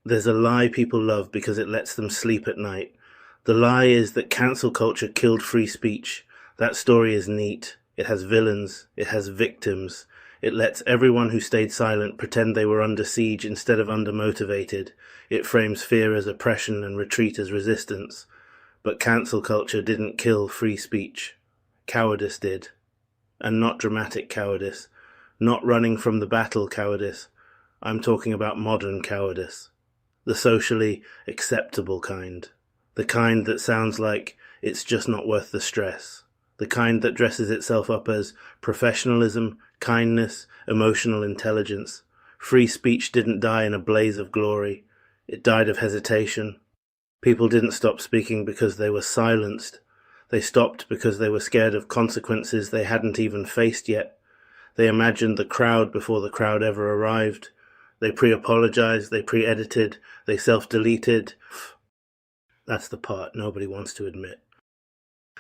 There's a lie people love because it lets them sleep at night. The lie is that cancel culture killed free speech. That story is neat. It has villains. It has victims. It lets everyone who stayed silent pretend they were under siege instead of undermotivated. It frames fear as oppression and retreat as resistance. But cancel culture didn't kill free speech. Cowardice did. And not dramatic cowardice. Not running from the battle cowardice. I'm talking about modern cowardice. The socially acceptable kind. The kind that sounds like it's just not worth the stress. The kind that dresses itself up as professionalism, kindness, emotional intelligence. Free speech didn't die in a blaze of glory. It died of hesitation. People didn't stop speaking because they were silenced. They stopped because they were scared of consequences they hadn't even faced yet. They imagined the crowd before the crowd ever arrived. They pre-apologized, they pre-edited, they self-deleted. That's the part nobody wants to admit.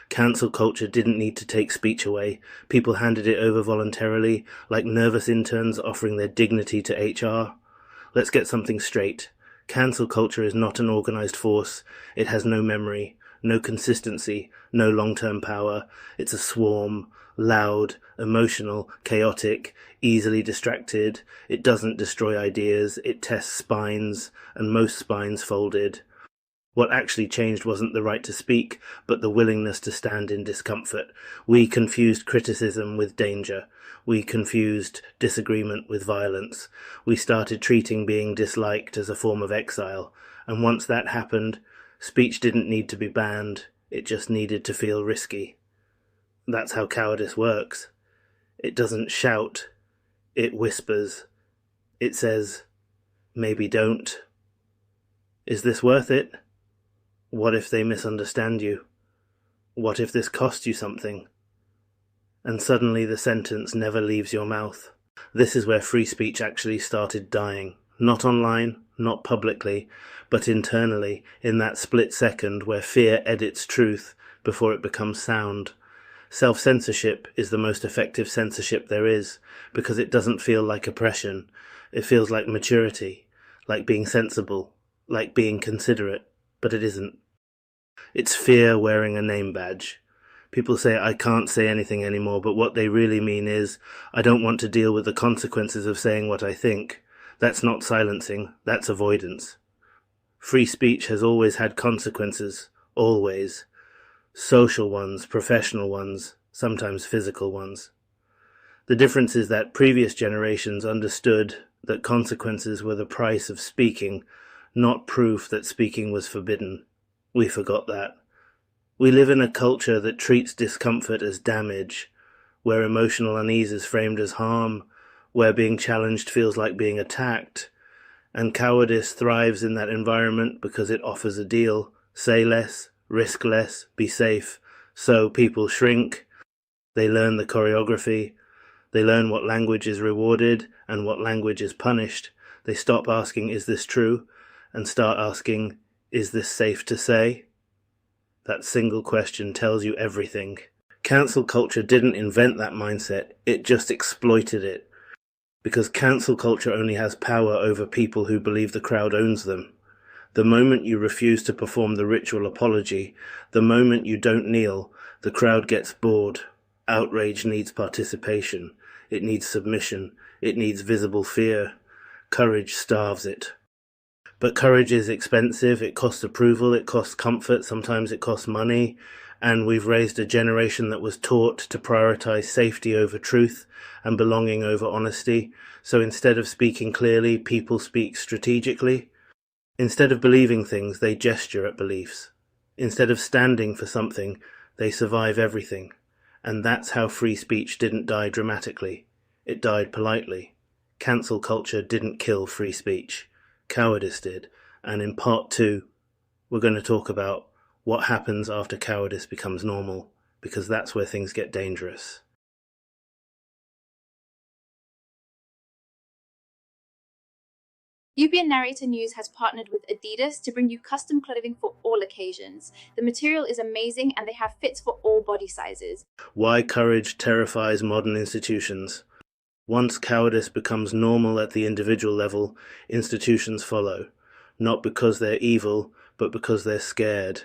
Cancel culture didn't need to take speech away. People handed it over voluntarily, like nervous interns offering their dignity to HR. Let's get something straight. Cancel culture is not an organized force. It has no memory, no consistency, no long-term power. It's a swarm, loud, emotional, chaotic, easily distracted. It doesn't destroy ideas. It tests spines, and most spines folded. What actually changed wasn't the right to speak, but the willingness to stand in discomfort. We confused criticism with danger. We confused disagreement with violence. We started treating being disliked as a form of exile. And once that happened, speech didn't need to be banned. It just needed to feel risky. That's how cowardice works. It doesn't shout. It whispers. It says, maybe don't. Is this worth it? What if they misunderstand you? What if this costs you something? And suddenly the sentence never leaves your mouth. This is where free speech actually started dying. Not online, not publicly, but internally, in that split second where fear edits truth before it becomes sound. Self-censorship is the most effective censorship there is, because it doesn't feel like oppression. It feels like maturity, like being sensible, like being considerate. But it isn't. It's fear wearing a name badge. People say, I can't say anything anymore, but what they really mean is, I don't want to deal with the consequences of saying what I think. That's not silencing, that's avoidance. Free speech has always had consequences, always. Social ones, professional ones, sometimes physical ones. The difference is that previous generations understood that consequences were the price of speaking, not proof that speaking was forbidden. We forgot that. We live in a culture that treats discomfort as damage, where emotional unease is framed as harm, where being challenged feels like being attacked, and cowardice thrives in that environment because it offers a deal. Say less, risk less, be safe. So people shrink, they learn the choreography, they learn what language is rewarded and what language is punished. They stop asking, is this true? And start asking, is this safe to say? That single question tells you everything. Cancel culture didn't invent that mindset, it just exploited it. Because cancel culture only has power over people who believe the crowd owns them. The moment you refuse to perform the ritual apology, the moment you don't kneel, the crowd gets bored. Outrage needs participation. It needs submission. It needs visible fear. Courage starves it. But courage is expensive, it costs approval, it costs comfort, sometimes it costs money, and we've raised a generation that was taught to prioritize safety over truth and belonging over honesty. So instead of speaking clearly, people speak strategically. Instead of believing things, they gesture at beliefs. Instead of standing for something, they survive everything. And that's how free speech didn't die dramatically. It died politely. Cancel culture didn't kill free speech. Cowardice did, and in part 2, we're going to talk about what happens after cowardice becomes normal, because that's where things get dangerous. UBN Narrator News has partnered with Adidas to bring you custom clothing for all occasions. The material is amazing and they have fits for all body sizes. Why courage terrifies modern institutions. Once cowardice becomes normal at the individual level, institutions follow. not because they're evil, but because they're scared.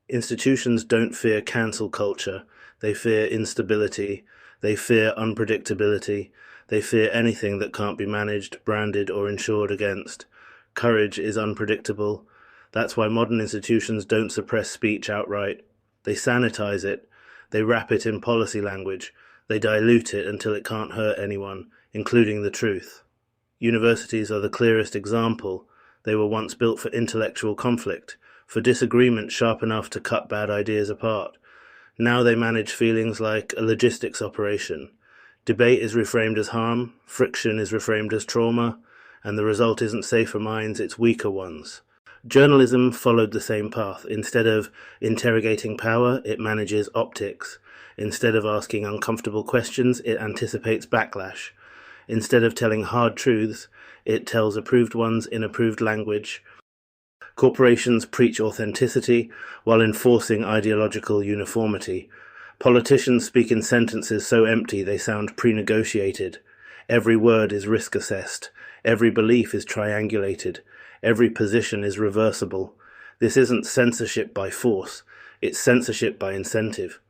Institutions don't fear cancel culture. They fear instability. They fear unpredictability. They fear anything that can't be managed, branded, or insured against. Courage is unpredictable. That's why modern institutions don't suppress speech outright. They sanitize it. They wrap it in policy language. They dilute it until it can't hurt anyone, including the truth. Universities are the clearest example. They were once built for intellectual conflict, for disagreement sharp enough to cut bad ideas apart. Now they manage feelings like a logistics operation. Debate is reframed as harm, friction is reframed as trauma, and the result isn't safer minds, it's weaker ones. Journalism followed the same path. Instead of interrogating power, it manages optics. Instead of asking uncomfortable questions, it anticipates backlash. Instead of telling hard truths, it tells approved ones in approved language. Corporations preach authenticity while enforcing ideological uniformity. Politicians speak in sentences so empty they sound pre-negotiated. Every word is risk-assessed. Every belief is triangulated. Every position is reversible. This isn't censorship by force. It's censorship by incentive.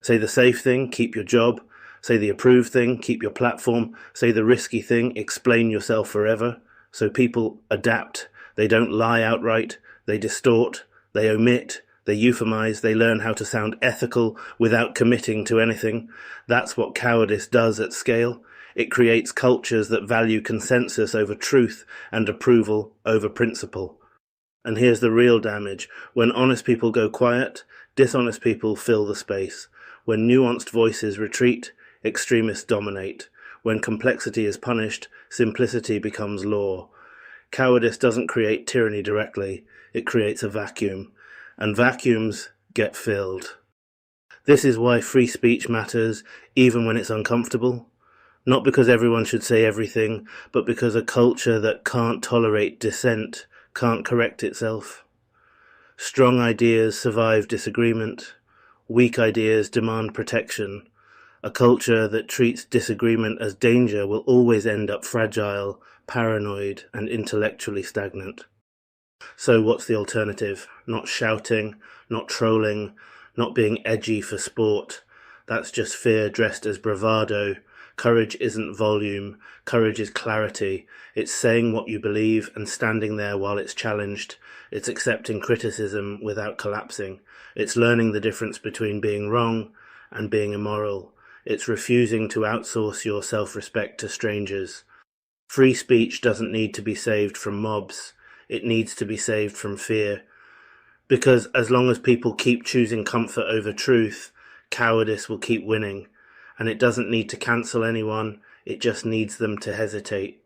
Say the safe thing, keep your job. Say the approved thing, keep your platform. Say the risky thing, explain yourself forever. So people adapt. They don't lie outright. They distort. They omit. They euphemize. They learn how to sound ethical without committing to anything. That's what cowardice does at scale. It creates cultures that value consensus over truth and approval over principle. And here's the real damage. When honest people go quiet, dishonest people fill the space. When nuanced voices retreat, extremists dominate. When complexity is punished, simplicity becomes law. Cowardice doesn't create tyranny directly, it creates a vacuum. And vacuums get filled. This is why free speech matters, even when it's uncomfortable. Not because everyone should say everything, but because a culture that can't tolerate dissent can't correct itself. Strong ideas survive disagreement. Weak ideas demand protection. A culture that treats disagreement as danger will always end up fragile, paranoid, and intellectually stagnant. So what's the alternative? Not shouting, not trolling, not being edgy for sport. That's just fear dressed as bravado. Courage isn't volume. Courage is clarity. It's saying what you believe and standing there while it's challenged. It's accepting criticism without collapsing. It's learning the difference between being wrong and being immoral. It's refusing to outsource your self-respect to strangers. Free speech doesn't need to be saved from mobs. It needs to be saved from fear. Because as long as people keep choosing comfort over truth, cowardice will keep winning. And it doesn't need to cancel anyone, it just needs them to hesitate.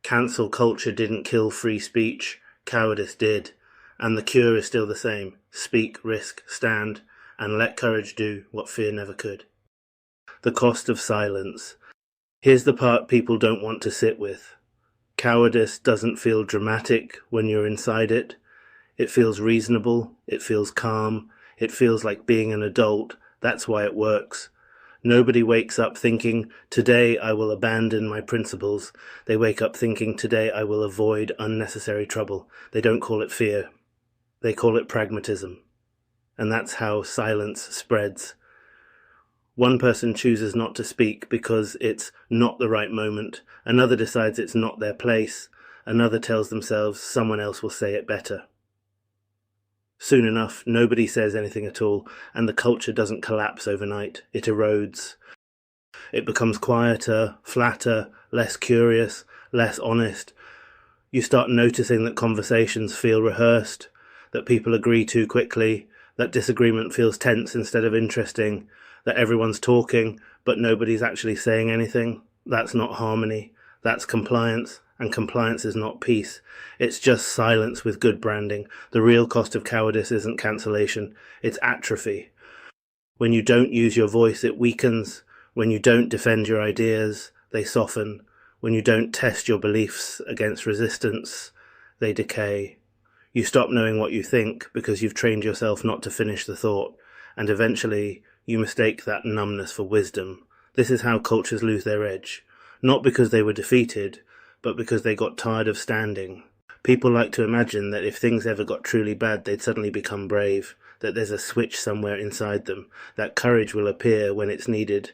Cancel culture didn't kill free speech, cowardice did. And the cure is still the same. Speak, risk, stand, and let courage do what fear never could. The cost of silence. Here's the part people don't want to sit with. Cowardice doesn't feel dramatic when you're inside it. It feels reasonable, it feels calm, it feels like being an adult. That's why it works. Nobody wakes up thinking, today I will abandon my principles. They wake up thinking, today I will avoid unnecessary trouble. They don't call it fear. They call it pragmatism. And that's how silence spreads. One person chooses not to speak because it's not the right moment. Another decides it's not their place. Another tells themselves someone else will say it better. Soon enough, nobody says anything at all, and the culture doesn't collapse overnight. It erodes. It becomes quieter, flatter, less curious, less honest. You start noticing that conversations feel rehearsed, that people agree too quickly, that disagreement feels tense instead of interesting, that everyone's talking, but nobody's actually saying anything. That's not harmony. That's compliance. And compliance is not peace. It's just silence with good branding. The real cost of cowardice isn't cancellation, it's atrophy. When you don't use your voice, it weakens. When you don't defend your ideas, they soften. When you don't test your beliefs against resistance, they decay. You stop knowing what you think because you've trained yourself not to finish the thought, and eventually you mistake that numbness for wisdom. This is how cultures lose their edge. Not because they were defeated, but because they got tired of standing. People like to imagine that if things ever got truly bad, they'd suddenly become brave, that there's a switch somewhere inside them, that courage will appear when it's needed.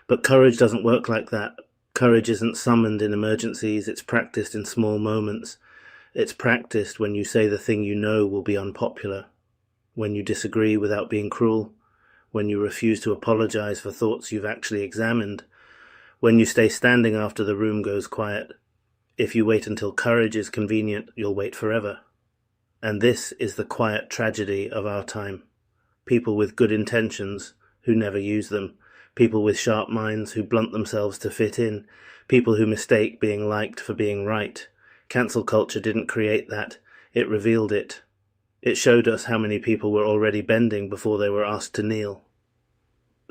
But courage doesn't work like that. Courage isn't summoned in emergencies, it's practiced in small moments. It's practiced when you say the thing you know will be unpopular, when you disagree without being cruel, when you refuse to apologize for thoughts you've actually examined, when you stay standing after the room goes quiet. If you wait until courage is convenient, you'll wait forever. And this is the quiet tragedy of our time. People with good intentions who never use them. People with sharp minds who blunt themselves to fit in. People who mistake being liked for being right. Cancel culture didn't create that. It revealed it. It showed us how many people were already bending before they were asked to kneel.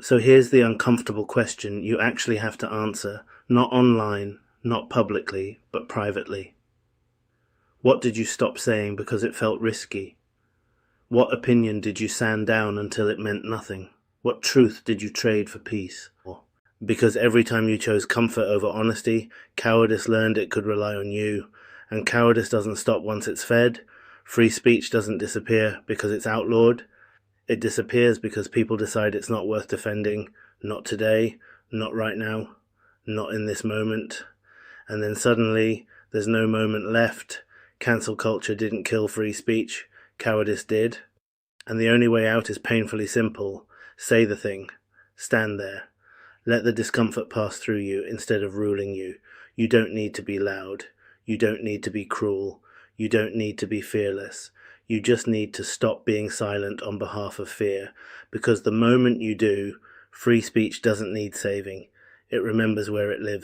So here's the uncomfortable question you actually have to answer, not online, not publicly, but privately. What did you stop saying because it felt risky? What opinion did you sand down until it meant nothing? What truth did you trade for peace? Because every time you chose comfort over honesty, cowardice learned it could rely on you. And cowardice doesn't stop once it's fed. Free speech doesn't disappear because it's outlawed. It disappears because people decide it's not worth defending. Not today, not right now, not in this moment. And then suddenly, there's no moment left. Cancel culture didn't kill free speech. Cowardice did. And the only way out is painfully simple. Say the thing. Stand there. Let the discomfort pass through you instead of ruling you. You don't need to be loud. You don't need to be cruel. You don't need to be fearless. You just need to stop being silent on behalf of fear, because the moment you do, free speech doesn't need saving. It remembers where it lives.